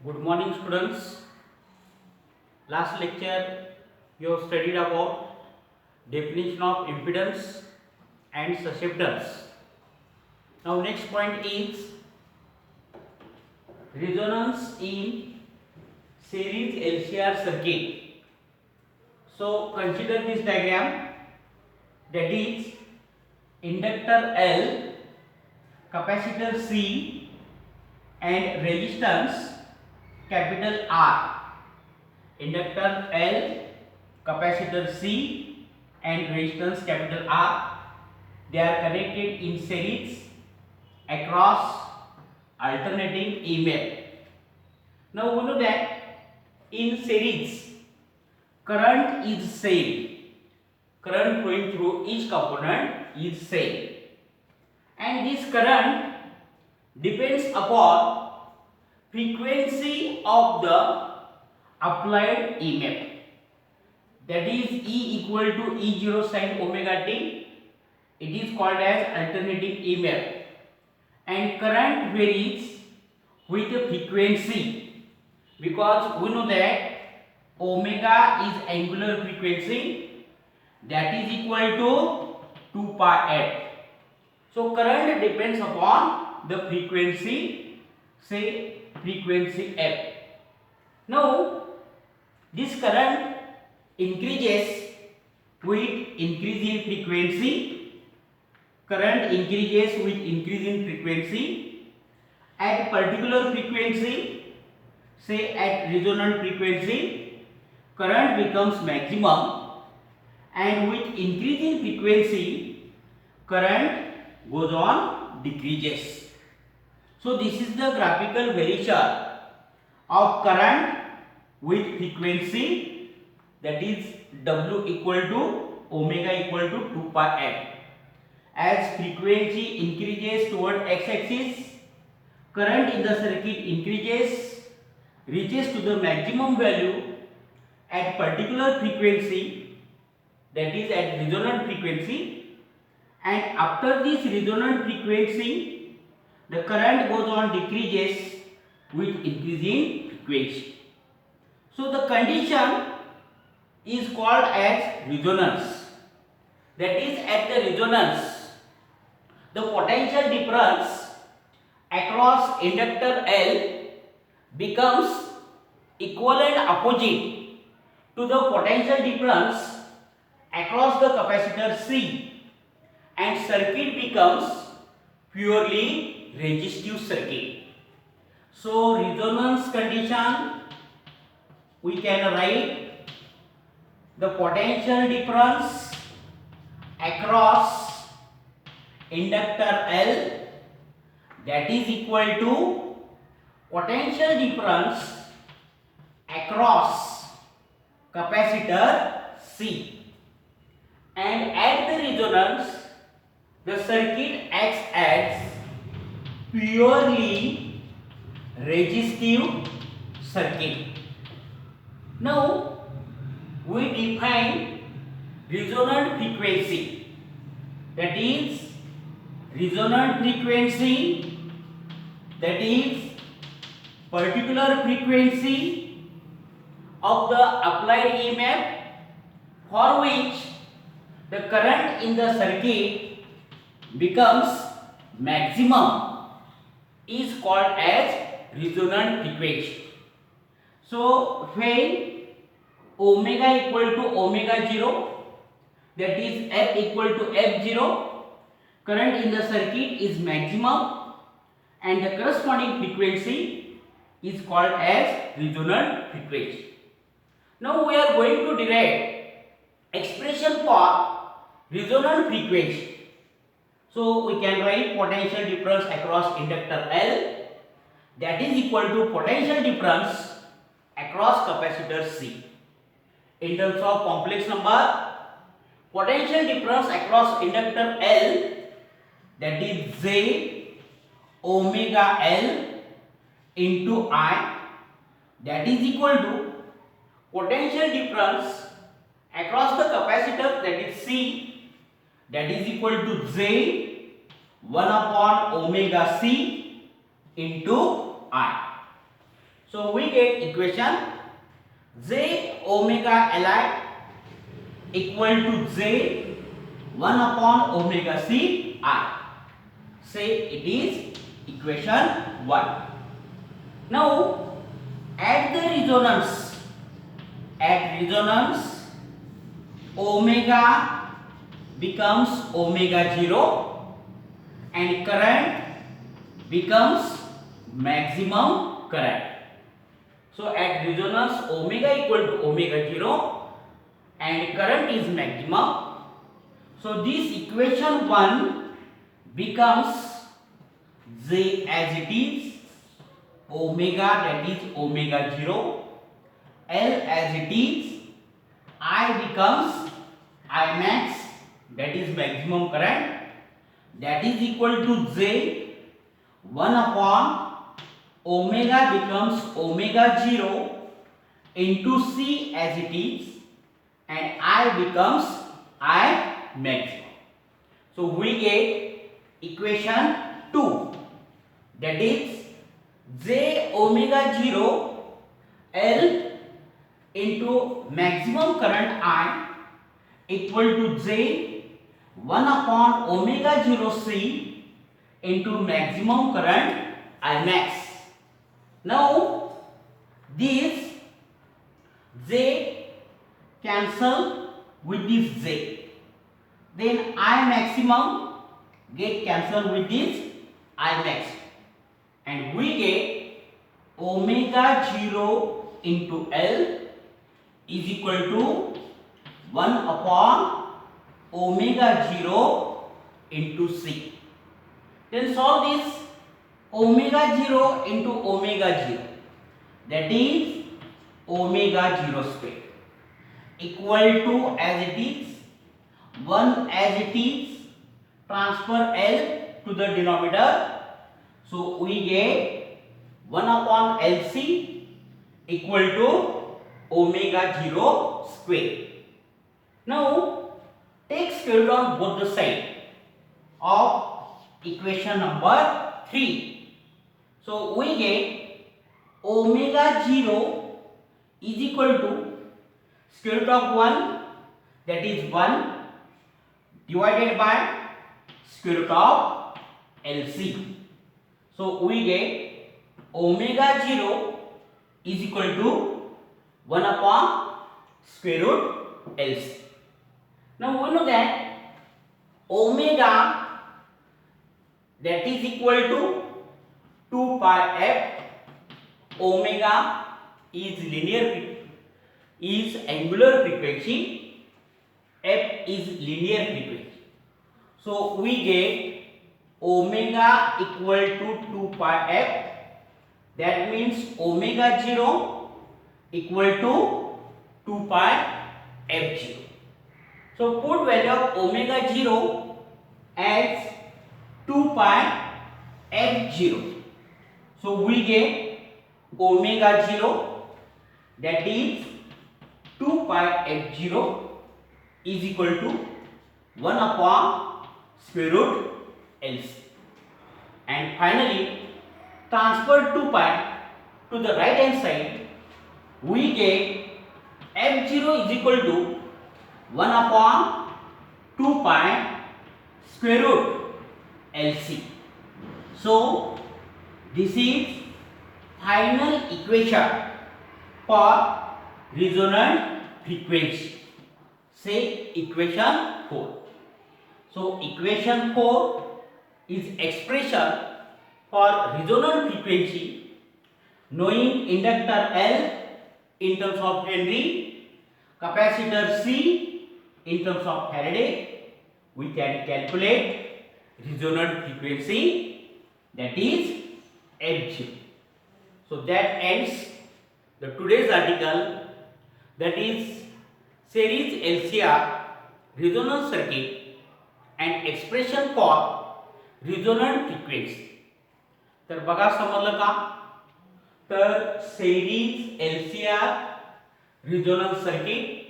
Good morning, students. Last lecture you have studied about definition of impedance and susceptance. Now next point is resonance in series LCR circuit. So consider this diagram, that is inductor L, capacitor C and resistance capital R. Inductor L, capacitor C and resistance capital R, they are connected in series across alternating EMF. Now we know that in series current is same, current flowing through each component is same, and this current depends upon frequency of the applied EMF, that is E equal to E0 sin omega t. It is called as alternating EMF, and current varies with the frequency, because we know that omega is angular frequency, that is equal to 2 pi f. So current depends upon the frequency, say frequency f. Now this current increases with increase in frequency. Current increases with increase in frequency. At particular frequency, say at resonant frequency, current becomes maximum, and with increase in frequency, current goes on decreases. So this is the graphical variation of current with frequency, that is W equal to omega equal to 2 pi f. As frequency increases toward x-axis, current in the circuit increases, reaches to the maximum value at particular frequency, that is at resonant frequency, and after this resonant frequency, the current goes on decreases with increasing frequency. So the condition is called as resonance. That is, at the resonance, the potential difference across inductor L becomes equal and opposite to the potential difference across the capacitor C, and circuit becomes purely resistive circuit. So resonance condition, we can write the potential difference across inductor L, that is equal to potential difference across capacitor C, and at the resonance the circuit acts as purely resistive circuit. Now we define resonant frequency, that is resonant frequency, that is particular frequency of the applied EMF for which the current in the circuit becomes maximum, is called as resonant frequency. So when omega equal to omega 0, that is f equal to f0, current in the circuit is maximum, and the corresponding frequency is called as resonant frequency. Now we are going to derive expression for resonant frequency. So we can write potential difference across inductor L, that is equal to potential difference across capacitor C. In terms of complex number, potential difference across inductor L, that is J omega L into I, that is equal to potential difference across the capacitor, that is C, that is equal to J 1 upon omega C into I. So we get equation J omega Li equal to J 1 upon omega C I. Say it is equation 1. Now at resonance omega becomes omega 0 and current becomes maximum current. So at resonance omega equal to omega 0 and current is maximum. So this equation 1 becomes J as it is, omega that is omega 0, L as it is, I becomes I max that is maximum current, that is equal to J 1 upon omega becomes omega 0 into C as it is, and I becomes I maximum. So we get equation 2, that is J omega 0 L into maximum current I equal to J 1 upon omega 0 C into maximum current I max. Now this J cancel with this J, then I maximum get cancelled with this I max, and we get omega 0 into L is equal to 1 upon omega 0 into C. Then solve this omega 0 into omega 0, that is omega 0 square equal to as it is 1 as it is, transfer L to the denominator. So we get 1 upon LC equal to omega 0 square. Now take square root on both the sides of equation number 3. So we get omega 0 is equal to square root of 1, that is 1, divided by square root of LC. So we get omega 0 is equal to 1 upon square root LC. Now we know that omega that is equal to 2 pi f. Omega is angular frequency, f is linear frequency. So we get omega equal to 2 pi f, that means omega 0 equal to 2 pi f0. So put value of omega 0 as 2 pi f0. So we get omega 0, that is 2 pi f0 is equal to 1 upon square root LC. And finally transfer 2 pi to the right hand side, we get f0 is equal to 1 upon 2 pi square root LC. So this is final equation for resonant frequency. Say equation 4. So equation 4 is expression for resonant frequency knowing inductor L in terms of Henry, capacitor C in terms of Faraday. We can calculate resonant frequency, that is F0. So that ends the today's article, that is series LCR resonance circuit and expression for resonant frequency. तर बघा समजलं का? तर series LCR resonance circuit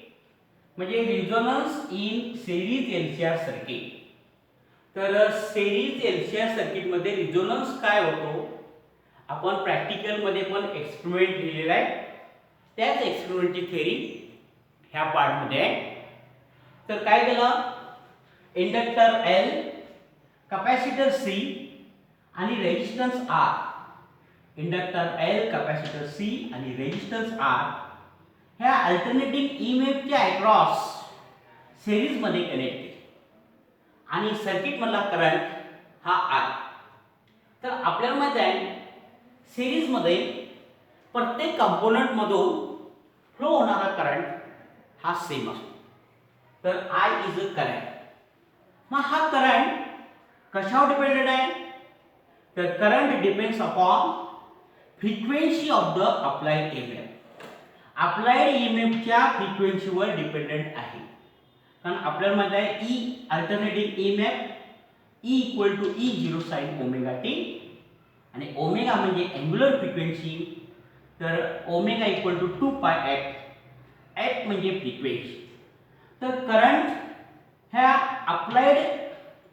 म्हणजे resonance in series LCR circuit. तर series LCR circuit मध्ये resonance काय होतो आपण प्रॅक्टिकलमध्ये पण एक्सपेरिमेंट लिहिलेला आहे, त्याच एक्सपेरिमेंटची थेअरी ह्या पार्टमध्ये आहे. तर काय केलं, इंडक्टर एल, कॅपॅसिटर सी आणि resistance R, inductor L, capacitor C आणि रेजिस्टन्स आर ह्या अल्टरनेटिंग ईएमएफच्या अक्रॉस सिरीज मध्ये कनेक्ट केले आणि सर्किट मधला करंट हा आय. तर आपल्याला माहित आहे सिरीज मध्ये प्रत्येक कंपोनंट मधून फ्लो होणारा करंट हा सेम असतो. तर आय इज अ करंट. मग हा करंट कशावर डिपेंडेंट आहे, तर current depends upon frequency of the applied EMF. Applied ईएमएफच्या फ्रिक्वेन्सीवर डिपेंडेंट आहे. कारण आपल्याला माहित आहे E alternating EMF E equal to E zero sine omega t आणि ओमेगा म्हणजे अँग्युलर फ्रिक्वेन्सी, तर omega equal to 2 pi F, F म्हणजे फ्रिक्वेन्सी. तर करंट ह्या अप्लाइड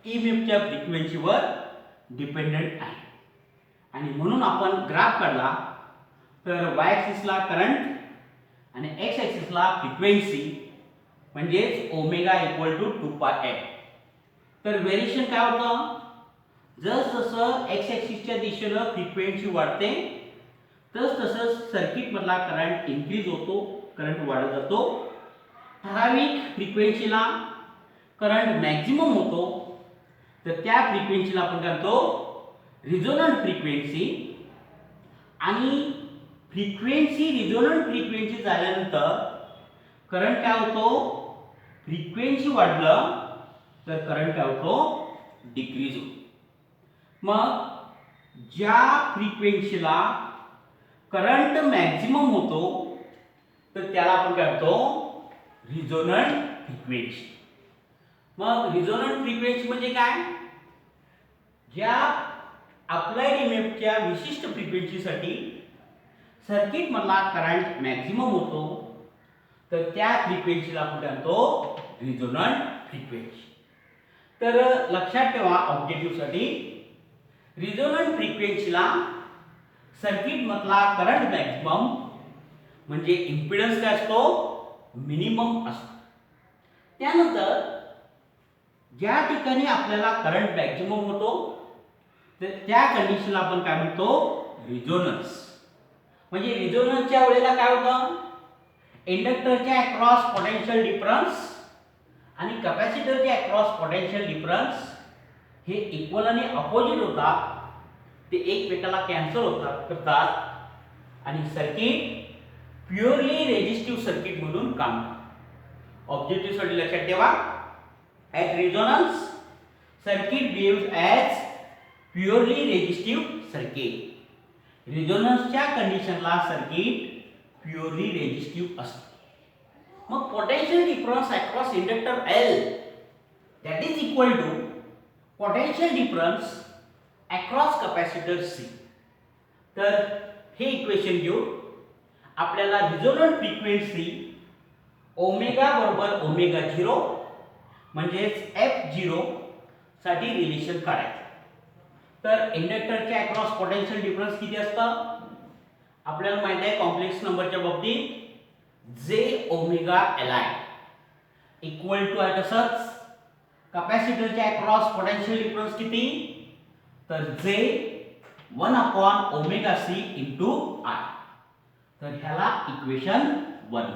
ईएमएफच्या फ्रिक्वेन्सीवर डिपेंडेंट आहे आणि म्हणून आपण ग्राफ काढला तर y ॲक्सिसला करंट आणि x ॲक्सिसला फ्रिक्वेन्सी म्हणजेच omega equal to 2 pi F. तर व्हेरिएशन काय होतं, जसं x ॲक्सिसच्या दिशेनं फ्रिक्वेन्सी वाढते तसं सर्किट मधला करंट इन्क्रीज होतो, करंट वाढत जातो. ठराविक फ्रिक्वेन्सीला करंट मॅक्झिमम होतो, तर त्या फ्रिक्वेन्सीला आपण काय म्हणतो रिझोनंट फ्रिक्वेन्सी. आणि फ्रिक्वेन्सी रिझोनंट फ्रिक्वेन्सी झाल्यानंतर करंट काय होतो, फ्रिक्वेन्सी वाढलं तर करंट काय होतो डिक्रीज होतो. मग ज्या फ्रिक्वेन्सीला करंट मॅक्झिमम होतो तर त्याला आपण काय म्हणतो रिझोनंट फ्रिक्वेन्सी. मग रिझोनंट फ्रिक्वेन्सी म्हणजे काय, ज्या अप्लाइड ईएमएफच्या विशिष्ट फ्रिक्वेन्सीसाठी सर्किट मधला करंट मॅक्झिमम होतो तर त्या फ्रिक्वेन्सीला आपण काय म्हणतो रिझोनंट फ्रिक्वेन्सी. तर लक्षात ठेवा ऑब्जेक्टिव्हसाठी रिझोनंट फ्रिक्वेन्सीला सर्किट मधला करंट मॅक्झिमम म्हणजे इम्पिडन्स काय असतो मिनिमम असतो. त्यानंतर ज्या ठिकाणी आपल्याला करंट मॅक्झिमम होतो तर त्या कंडिशनला आपण काय म्हणतो रिझोनन्स. म्हणजे रिझोनन्सच्या वेळेला काय होतं, इंडक्टरच्या अक्रॉस पोटेन्शियल डिफरन्स आणि कॅपॅसिटरच्या अक्रॉस पोटेन्शियल डिफरन्स हे इक्वल आणि अपोजिट होतात, ते एकमेकाला कॅन्सल होतात करतात आणि सर्किट प्युअरली रेजिस्टिव्ह सर्किट म्हणून काम करते. ऑब्जेक्टिव्ह साठी लक्षात ठेवा, at resonance circuit behaves as purely resistive circuit. रेझोनन्सच्या कंडिशनला सर्किट प्युअरली रेजिस्टिव्ह असते. मग potential difference across inductor L that is equal to potential difference across capacitor C. तर हे इक्वेशन घेऊ आपल्याला रिझोनंट फ्रिक्वेन्सी ओमेगा बरोबर ओमेगा 0 म्हणजेच F0 साठी रिलेशन काढायचं. तर इंडक्टरच्या अक्रॉस पोटेन्शियल डिफरन्स किती असतं, आपल्याला माहित आहे कॉम्प्लेक्स नंबरच्या बाबतीत जे ओमेगा Li इक्वल टू आहे तसंच कॅपॅसिटरच्या अक्रॉस पोटेन्शियल डिफरन्स किती, तर जे 1 upon omega C into I. तर ह्याला इक्वेशन 1.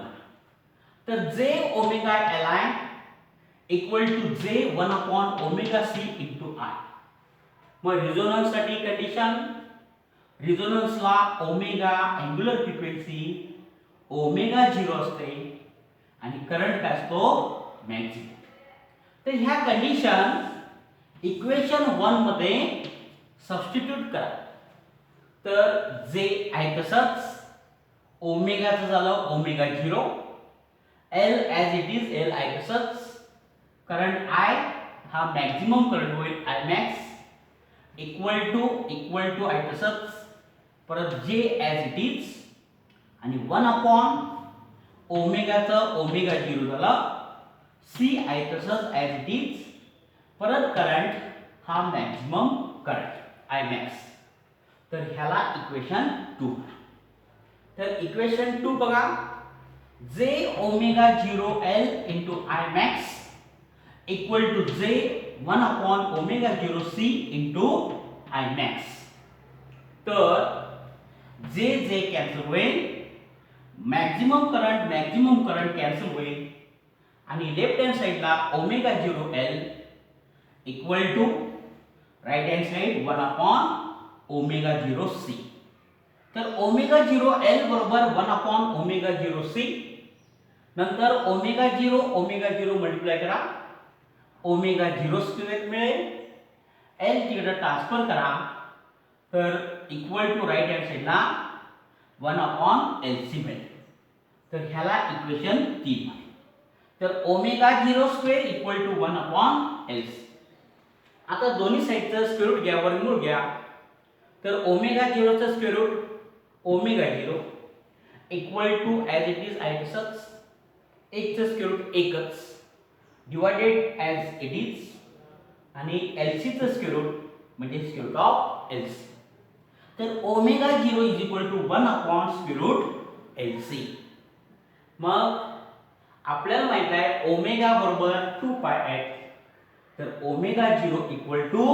तर जे ओमेगा Li इक्वल टू जे 1 upon omega C into I. मग रिझोनन्स साठी कंडिशन, रिझोनन्सला ओमेगा अँग्युलर फ्रिक्वेन्सी ओमेगा 0 असते आणि करंट काय असतो मॅक्झिमम. तर ह्या कंडिशन इक्वेशन 1 मध्ये सबस्टिट्यूट करा. तर जे आहे तसंच ओमेगाचं झालं omega 0, L as it is L आहे तसंच, करंट आय हा मॅक्झिमम करंट होईल आय मॅक्स इक्वल टू आहे तसंच, परत जे ॲज इट इज आणि 1 अपॉन ओमेगाचं ओमेगा 0 झालं, सी आहे तसंच ॲज इट इज, परत करंट हा मॅक्झिमम करंट आय मॅक्स. तर ह्याला इक्वेशन 2. तर इक्वेशन 2 बघा, जे omega 0 L into I max equal to जे 1 upon omega 0 C into I max. तर जे कॅन्सल होईल, मॅक्झिमम करंट कॅन्सल होईल आणि लेफ्ट हँड साइडला omega 0 L equal to right hand side 1 upon omega 0 C. तर ओमेगा 0 L बरोबर 1 upon omega 0 C. नंतर ओमेगा 0 मल्टिप्लाय करा, ओमेगा 0 स्क्वेअर मिळेल, L तिकडे ट्रान्सफर करा, तर इक्वल टू राइट हँड साइडला 1 अपॉन LC मिळेल. तर ह्याला इक्वेशन 3. तर omega 0 square equal to 1 upon LC. आता दोन्ही साइडचं स्क्वेअर रूट घ्या, वर्गमूळ घ्या. तर ओमेगा 0 चं square root omega 0 equal to as it is आहे तसंच 1 चं स्क्वेअर रूट 1च डिवायडेड ॲज इट इज आणि LC चं स्क्वेअर रूट म्हणजे स्क्वेअर रूट ऑफ LC. तर omega 0 is equal to 1 upon square root LC. मग आपल्याला माहित आहे ओमेगा बरोबर 2 पाय f. तर omega 0 equal to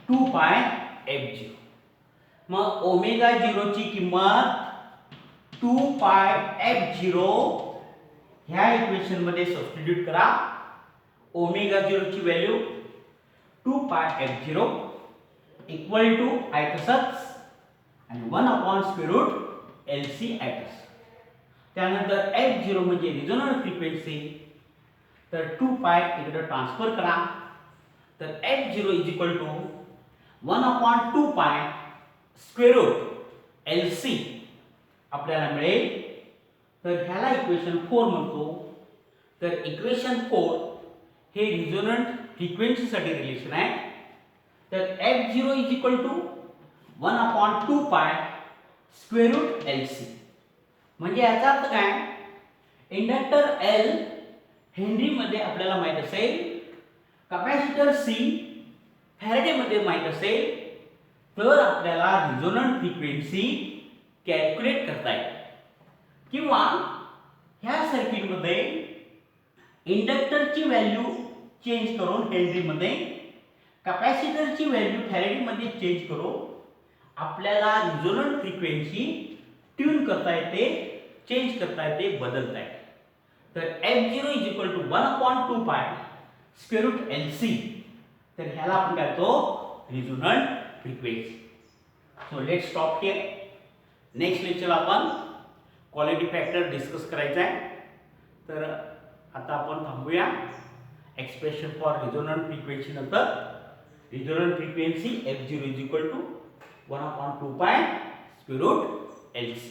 2 pi f0. मग ओमेगा 0 ची किंमत 2 पाय f0 ह्या इक्वेशन मध्ये सबस्टिट्यूट करा. ओमेगा 0 ची value 2 pi f0 equal to आहे तसंच आणि 1 अपॉन स्क्वेअर रूट LC आहे तसं. त्यानंतर f0 म्हणजे रिझोनंट फ्रिक्वेन्सी, तर 2 पाय इकडे ट्रान्सफर करा, तर f0 is equal to 1 upon 2 pi square root LC आपल्याला मिळेल. तर ह्याला इक्वेशन 4 म्हणतो. तर इक्वेशन 4 हे रिझोनंट फ्रिक्वेन्सी साठी रिलेशन आहे. तर f0 is equal to 1 upon 2 pi square root LC. म्हणजे याचा अर्थ काय, इंडक्टर L हेनरी मध्ये आपल्याला माहित असेल, कॅपॅसिटर C फॅरेडे मध्ये माहित असेल, तर आपल्याला रिझोनंट फ्रिक्वेन्सी कॅल्क्युलेट करता येईल. किंवा ह्या सर्किट मध्ये इंडक्टरची व्हॅल्यू चेंज करून हेनरी मध्ये, कॅपॅसिटरची व्हॅल्यू फॅरेडे मध्ये चेंज करून आपल्याला रिझोनंट फ्रिक्वेन्सी ट्यून करता येते, चेंज करता येते, बदलता येते. तर f0 is equal to 1 upon 2 pi square root LC. तर ह्याला आपण काय करतो, resonant frequency. So let's stop here. Next लेक्चरला आपण क्वालिटी फॅक्टर डिस्कस करायचा आहे. तर आता आपण थांबूया. एक्सप्रेशन फॉर रिझोनंट फ्रिक्वेन्सी नंतर. Resonant frequency f0 is equal to 1 upon 2 pi square root LC.